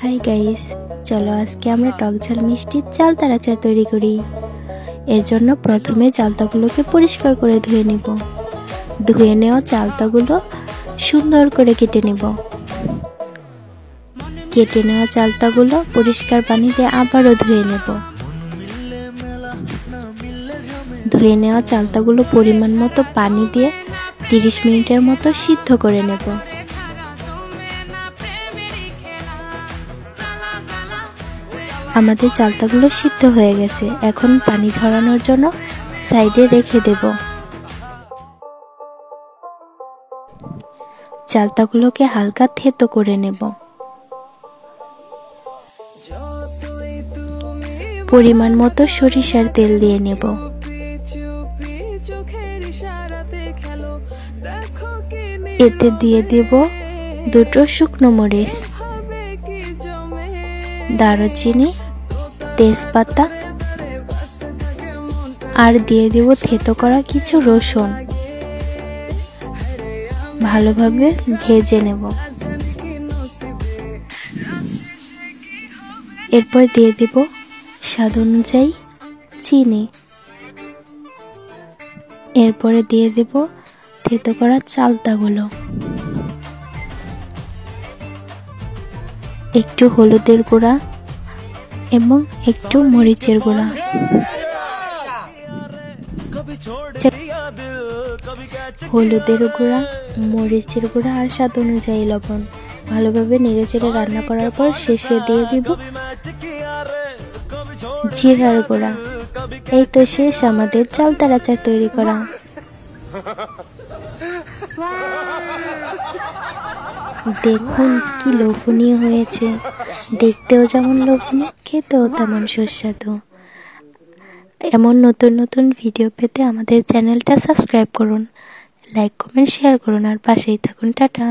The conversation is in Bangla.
হাই গাইস, চলো আজকে আমরা টক ঝাল মিষ্টি চালতার আচার তৈরি করি। এর জন্য প্রথমে চালতাগুলোকে পরিষ্কার করে ধুয়ে নিব। ধুয়ে নেওয়া চালতাগুলো সুন্দর করে কেটে নেব। কেটে নেওয়া চালতাগুলো পরিষ্কার পানি দিয়ে আবারও ধুয়ে নেব। ধুয়ে নেওয়া চালতাগুলো পরিমাণ মতো পানি দিয়ে 30 মিনিটের মতো সিদ্ধ করে নেব। আমাদের চালতাগুলো সিদ্ধ হয়ে গেছে, এখন পানি ঝরানোর জন্য সাইডে রেখে দেব। চালতাগুলোকে হালকা থেতো করে নেব। পরিমাণ মতো সরিষার তেল দিয়ে নেব। এতে দিয়ে দেব 2 শুকনো মরিচ, দারুচিনি, তেজপাতা আর দিয়ে দেব থেতো করা কিছু রসুন। ভালোভাবে ভেজে নেব। এরপর দিয়ে দেব স্বাদ অনুযায়ী চিনি। এরপরে দিয়ে দেব থেতো করা চালতাগুলো, একটু হলুদের গুঁড়া এবং একটু মরিচের গুঁড়া। হলুদের গুঁড়া, মরিচের গুঁড়া আর স্বাদ অনুযায়ী লবণ। ভালোভাবে নেড়েচেড়ে রান্না করার পর শেষে দিয়ে দিব জিরার গুঁড়া। এই তো শেষ আমাদের চালতার আচার তৈরি করা। দেখুন কি লোভনীয় হয়েছে, দেখতেও যেমন লোভনীয়, খেতেও তেমন সুস্বাদু। এমন নতুন নতুন ভিডিও পেতে আমাদের চ্যানেলটা সাবস্ক্রাইব করুন, লাইক কমেন্ট শেয়ার করুন আর পাশেই থাকুন। টাটা।